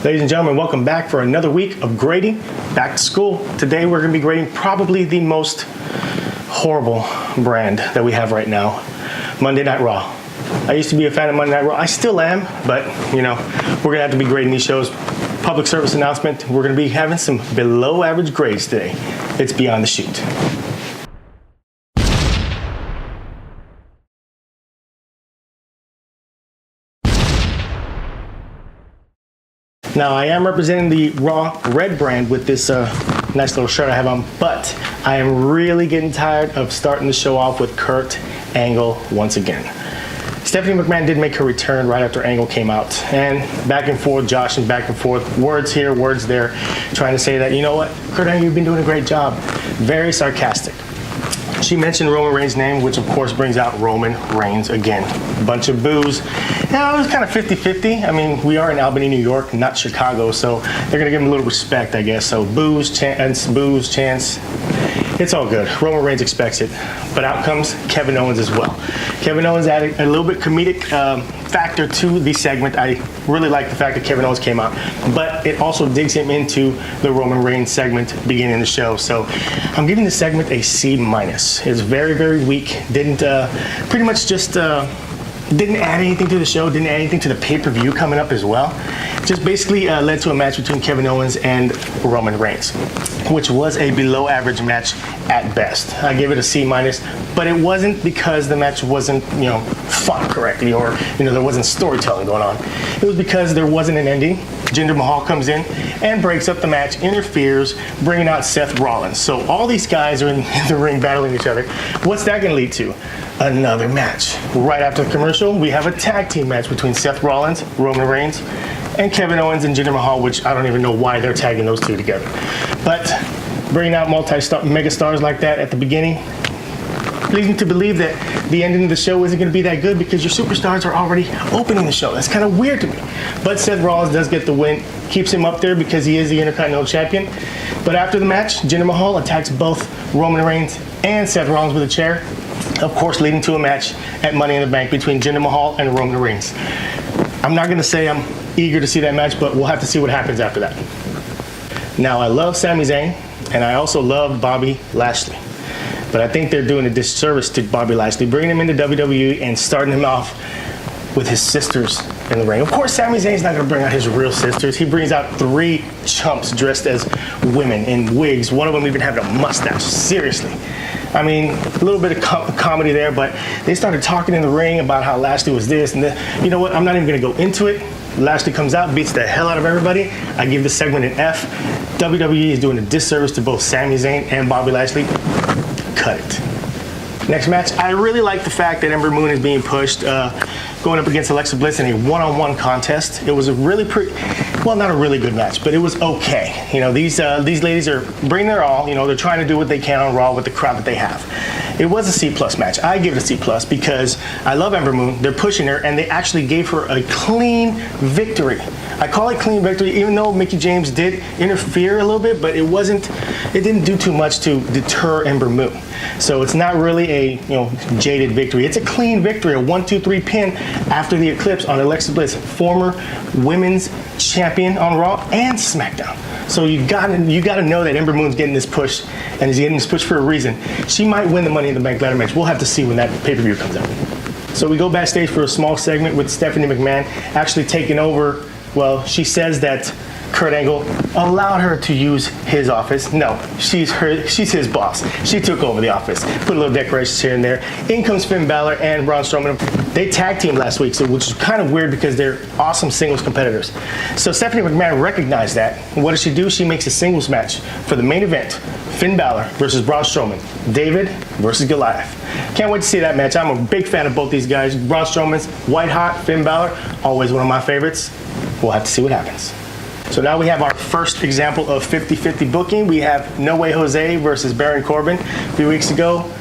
Ladies and gentlemen, welcome back for another week of grading. Back to school. Today we're going to be grading probably the most horrible brand that we have right now, Monday Night Raw. I used to be a fan of Monday Night Raw. I still am, but you know, we're going to have to be grading these shows. Public service announcement, we're going to be having some below average grades today. It's Beyond the Shoot. Now, I am representing the Raw Red brand with this nice little shirt I have on, but I am really getting tired of starting the show off with Kurt Angle once again. Stephanie McMahon did make her return right after Angle came out, and back and forth, Josh, and back and forth, words here, words there, trying to say that, you know what, Kurt Angle, you've been doing a great job. Very sarcastic. She mentioned Roman Reigns' name, which of course brings out Roman Reigns again. A bunch of boos. Yeah, it was kind of 50-50. I mean, we are in Albany, New York, not Chicago, so they're gonna give him a little respect, I guess. So boos, chants, it's all good. Roman Reigns expects it. But out comes Kevin Owens as well. Kevin Owens added a little bit comedic factor to the segment. I really like the fact that Kevin Owens came out, but it also digs him into the Roman Reigns segment beginning the show. So I'm giving the segment a C-. It's very, very weak. Didn't pretty much just didn't add anything to the show, didn't add anything to the pay-per-view coming up as well. Just basically led to a match between Kevin Owens and Roman Reigns, which was a below average match at best. I give it a C-, but it wasn't because the match wasn't, you know, fought correctly or, you know, there wasn't storytelling going on. It was because there wasn't an ending. Jinder Mahal comes in and breaks up the match, interferes, bringing out Seth Rollins. So all these guys are in the ring battling each other. What's that going to lead to? Another match. Right after the commercial, we have a tag team match between Seth Rollins, Roman Reigns, and Kevin Owens and Jinder Mahal, which I don't even know why they're tagging those two together. But bringing out mega stars like that at the beginning leads me to believe that the ending of the show isn't going to be that good because your superstars are already opening the show. That's kind of weird to me. But Seth Rollins does get the win, keeps him up there because he is the Intercontinental Champion. But after the match, Jinder Mahal attacks both Roman Reigns and Seth Rollins with a chair, of course leading to a match at Money in the Bank between Jinder Mahal and Roman Reigns. I'm not going to say I'm eager to see that match, but we'll have to see what happens after that. Now, I love Sami Zayn, and I also love Bobby Lashley. But I think they're doing a disservice to Bobby Lashley, bringing him into WWE and starting him off with his sisters in the ring. Of course, Sami Zayn's not going to bring out his real sisters. He brings out 3 chumps dressed as women in wigs. One of them even having a mustache. Seriously. I mean, a little bit of comedy there, but they started talking in the ring about how Lashley was this and that. You know what? I'm not even going to go into it. Lashley comes out, beats the hell out of everybody. I give this segment an F. WWE is doing a disservice to both Sami Zayn and Bobby Lashley. Cut it. Next match, I really like the fact that Ember is being pushed, going up against Alexa Bliss in a one-on-one contest. It was a really well, not a really good match, but it was okay. You know, these ladies are bringing their all. You know, they're trying to do what they can on Raw with the crowd that they have. It was a C+ match. I give it a C+ because I love Ember Moon. They're pushing her, and they actually gave her a clean victory. I call it clean victory, even though Mickie James did interfere a little bit, but it didn't do too much to deter Ember Moon. So it's not really a, you know, jaded victory. It's a clean victory, a 1-2-3 pin after the Eclipse on Alexa Bliss, former women's champion on Raw and SmackDown. So you gotta know that Ember Moon's getting this push, and is getting this push for a reason. She might win the Money in the Bank ladder match. We'll have to see when that pay-per-view comes out. So we go backstage for a small segment with Stephanie McMahon actually taking over. Well, she says that Kurt Angle allowed her to use his office. No, she's his boss. She took over the office. Put a little decorations here and there. In comes Finn Balor and Braun Strowman. They tag teamed last week, which is kind of weird because they're awesome singles competitors. So Stephanie McMahon recognized that. And what does she do? She makes a singles match for the main event. Finn Balor versus Braun Strowman. David versus Goliath. Can't wait to see that match. I'm a big fan of both these guys. Braun Strowman's white hot. Finn Balor, always one of my favorites. We'll have to see what happens. So now we have our first example of 50-50 booking. We have No Way Jose versus Baron Corbin. A few weeks ago,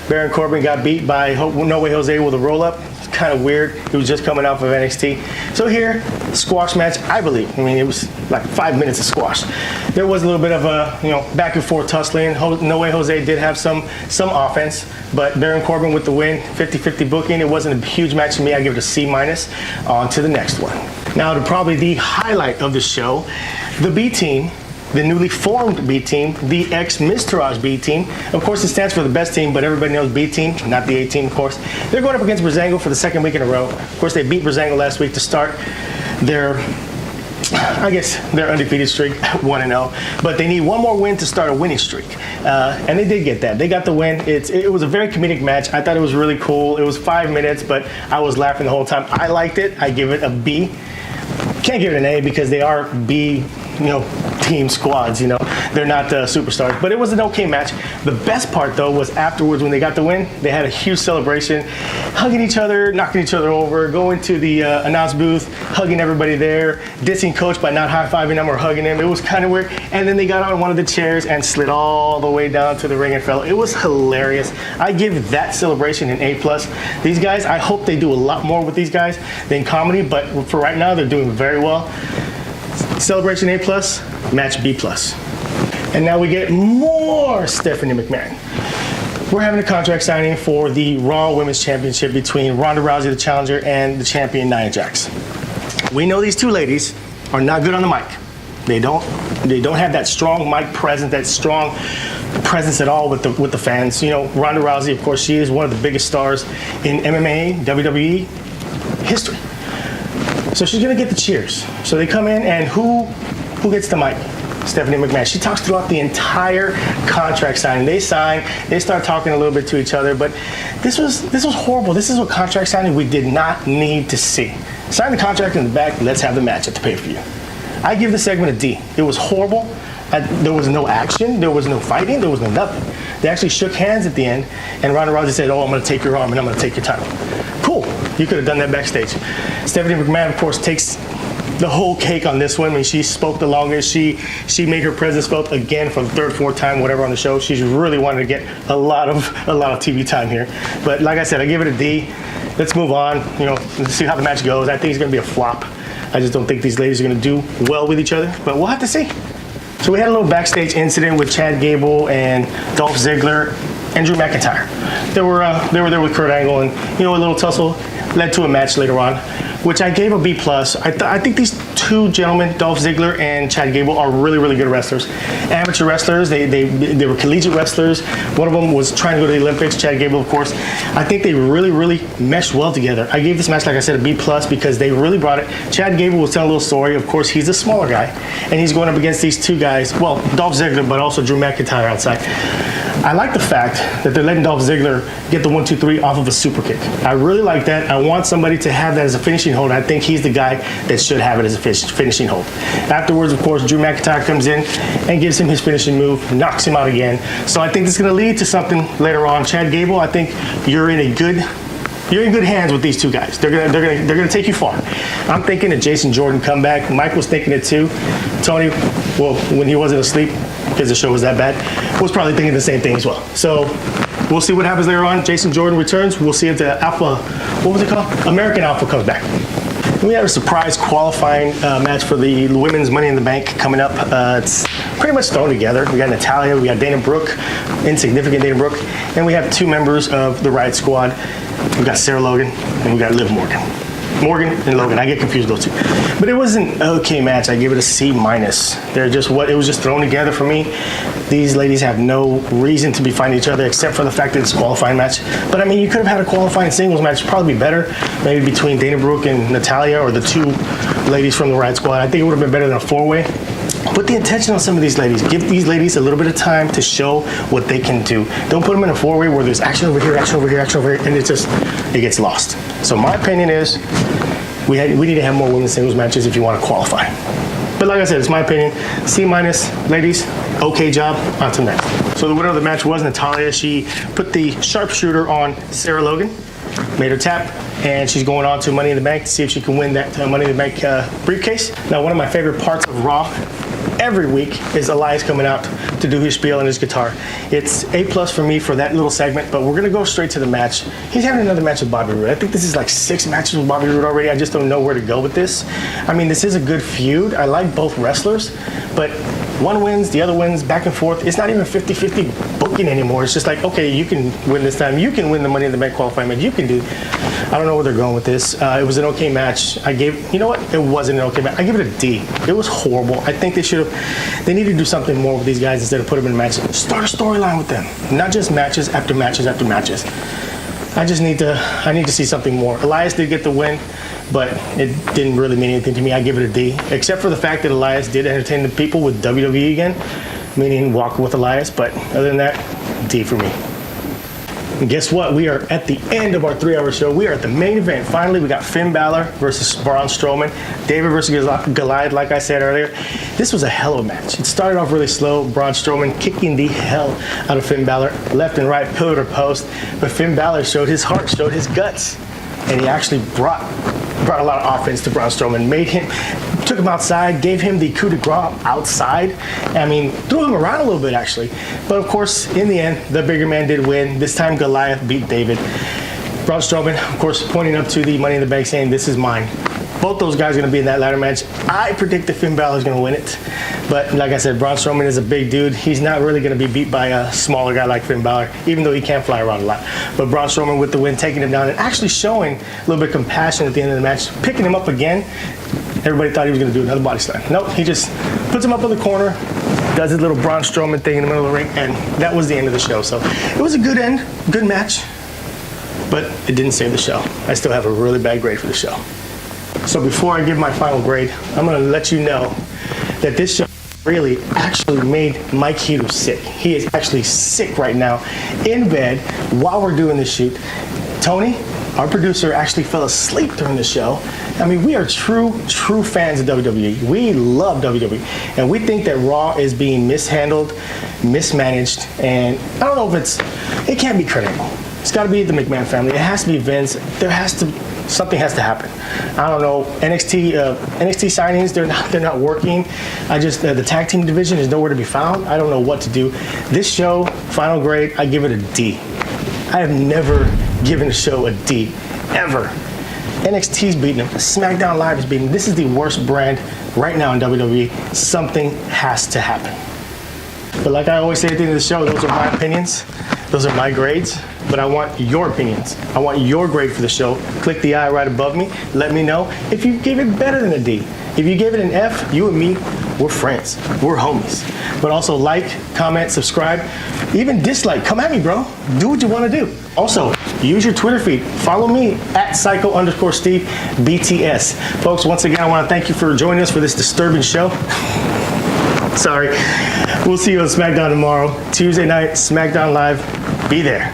Baron Corbin got beat by No Way Jose with a roll-up. It's kind of weird. He was just coming off of NXT. So here, squash match, I believe. I mean, it was like 5 minutes of squash. There was a little bit of a, you know, back and forth tussling. No Way Jose did have some offense, but Baron Corbin with the win, 50-50 booking. It wasn't a huge match to me. I give it a C-. On to the next one. Now to probably the highlight of the show, the B team, the newly formed B team, the ex-Miztourage B team. Of course, it stands for the best team, but everybody knows B team, not the A team, of course. They're going up against Breezango for the second week in a row. Of course, they beat Breezango last week to start their, I guess, their undefeated streak, 1-0. But they need one more win to start a winning streak. And they did get that. They got the win. It was a very comedic match. I thought it was really cool. It was 5 minutes, but I was laughing the whole time. I liked it. I give it a B. Can't give it an A because they are B, team squads, they're not superstars, but it was an okay match. The best part though was afterwards when they got the win, they had a huge celebration, hugging each other, knocking each other over, going to the announce booth, hugging everybody there, dissing coach by not high-fiving him or hugging him. It was kind of weird. And then they got on one of the chairs and slid all the way down to the ring and fell. It was hilarious. I give that celebration an A+. These guys, I hope they do a lot more with these guys than comedy, but for right now they're doing very well. Celebration A+, match B+. And now we get more Stephanie McMahon. We're having a contract signing for the Raw Women's Championship between Ronda Rousey, the challenger, and the champion Nia Jax. We know these two ladies are not good on the mic. They don't have that strong mic presence, that strong presence at all with the fans. Ronda Rousey, of course, she is one of the biggest stars in MMA, WWE history. So she's gonna get the cheers. So they come in, and who gets the mic? Stephanie McMahon. She talks throughout the entire contract signing. They sign, they start talking a little bit to each other, but this was horrible. This is a contract signing we did not need to see. Sign the contract in the back, let's have the match at the pay-per-view. I give the segment a D. It was horrible. There was no action, there was no fighting, there was no nothing. They actually shook hands at the end, and Ronda Rousey said, "Oh, I'm gonna take your arm and I'm gonna take your title." Cool, you could have done that backstage. Stephanie McMahon, of course, takes the whole cake on this one. I mean, she spoke the longest. She made her presence felt again for the third, fourth time, whatever, on the show. She's really wanted to get a lot of TV time here. But like I said, I give it a D. Let's move on. Let's see how the match goes. I think it's gonna be a flop. I just don't think these ladies are gonna do well with each other, but we'll have to see. So we had a little backstage incident with Chad Gable and Dolph Ziggler and Drew McIntyre. They were there with Kurt Angle, and a little tussle led to a match later on, which I gave a B+. I think these two gentlemen, Dolph Ziggler and Chad Gable, are really, really good wrestlers. Amateur wrestlers, they were collegiate wrestlers. One of them was trying to go to the Olympics, Chad Gable, of course. I think they really, really meshed well together. I gave this match, like I said, a B+ because they really brought it. Chad Gable was telling a little story. Of course, he's a smaller guy, and he's going up against these two guys, well, Dolph Ziggler, but also Drew McIntyre outside. I like the fact that they're letting Dolph Ziggler get the 1-2-3 off of a super kick. I really like that. I want somebody to have that as a finishing hold. I think he's the guy that should have it as a finishing hold. Afterwards, of course, Drew McIntyre comes in and gives him his finishing move, knocks him out again. So I think this is going to lead to something later on. Chad Gable, I think you're in good hands with these two guys. They're gonna take you far. I'm thinking a Jason Jordan comeback. Mike was thinking it too. Tony, well, when he wasn't asleep because the show was that bad, was probably thinking the same thing as well. So we'll see what happens later on. Jason Jordan returns. We'll see if the Alpha, what was it called? American Alpha comes back. We have a surprise qualifying match for the women's Money in the Bank coming up. It's pretty much thrown together. We got Natalya, we got Dana Brooke, insignificant Dana Brooke, and we have two members of the Riot Squad. We got Sarah Logan, and we got Liv Morgan. Morgan and Logan, I get confused those two. But it was an okay match. I give it a C-. It was just thrown together for me. These ladies have no reason to be fighting each other except for the fact that it's a qualifying match. But I mean, you could have had a qualifying singles match, probably be better, maybe between Dana Brooke and Natalya, or the two ladies from the Riot Squad. I think it would have been better than a four-way. Put the intention on some of these ladies. Give these ladies a little bit of time to show what they can do. Don't put them in a four-way where there's action over here, action over here, action over here, and it gets lost. So my opinion is we need to have more women's singles matches if you want to qualify. But like I said, it's my opinion. C-, ladies, okay job, on to next. So the winner of the match was Natalya. She put the sharpshooter on Sarah Logan, made her tap, and she's going on to Money in the Bank to see if she can win that Money in the Bank briefcase. Now, one of my favorite parts of Raw every week is Elias coming out to do his spiel on his guitar. It's A+ for me for that little segment, but we're going to go straight to the match. He's having another match with Bobby Roode. I think this is like 6 matches with Bobby Roode already. I just don't know where to go with this. I mean, this is a good feud. I like both wrestlers, but one wins, the other wins, back and forth. It's not even 50-50 booking anymore. It's just like, okay, you can win this time. You can win the Money in the Bank qualifying match. You can do. I don't know where they're going with this. It was an okay match. You know what? It wasn't an okay match. I give it a D. It was horrible. I think they need to do something more with these guys instead of put them in matches. Start a storyline with them, not just matches after matches after matches. I need to see something more. Elias did get the win, but it didn't really mean anything to me. I give it a D, except for the fact that Elias did entertain the people with WWE again, meaning walk with Elias, but other than that, D for me. And guess what? We are at the end of our 3-hour show. We are at the main event. Finally, we got Finn Balor versus Braun Strowman. David versus Goliath, like I said earlier. This was a hell of a match. It started off really slow. Braun Strowman kicking the hell out of Finn Balor, left and right, pillar to post. But Finn Balor showed his heart, showed his guts. And he actually brought a lot of offense to Braun Strowman. Took him outside, gave him the coup de grace outside. I mean, threw him around a little bit, actually. But of course, in the end, the bigger man did win. This time, Goliath beat David. Braun Strowman, of course, pointing up to the Money in the Bank, saying, "This is mine." Both those guys are going to be in that ladder match. I predict that Finn Balor is going to win it. But like I said, Braun Strowman is a big dude. He's not really going to be beat by a smaller guy like Finn Balor, even though he can fly around a lot. But Braun Strowman with the win, taking him down and actually showing a little bit of compassion at the end of the match, picking him up again. Everybody thought he was going to do another body slam. Nope, he just puts him up in the corner, does his little Braun Strowman thing in the middle of the ring, and that was the end of the show. So it was a good end, good match, but it didn't save the show. I still have a really bad grade for the show. So before I give my final grade, I'm going to let you know that this show really actually made Mike Hito sick. He is actually sick right now in bed while we're doing this shoot. Tony, our producer, actually fell asleep during the show. I mean, we are true fans of WWE. We love WWE. And we think that Raw is being mishandled, mismanaged, and I don't know if it can't be critical. It's got to be the McMahon family. It has to be Vince. Something has to happen. I don't know. NXT signings, they're not working. The tag team division is nowhere to be found. I don't know what to do. This show, final grade, I give it a D. I have never given a show a D, ever. NXT's beating them. SmackDown Live is beating them. This is the worst brand right now in WWE. Something has to happen. But like I always say at the end of the show, those are my opinions. Those are my grades. But I want your opinions. I want your grade for the show. Click the I right above me. Let me know if you gave it better than a D. If you gave it an F, you and me, we're friends. We're homies. But also like, comment, subscribe, even dislike. Come at me, bro. Do what you want to do. Also, use your Twitter feed. Follow me at psycho_Steve BTS. Folks, once again, I want to thank you for joining us for this disturbing show. Sorry. We'll see you on SmackDown tomorrow. Tuesday night, SmackDown Live. Be there.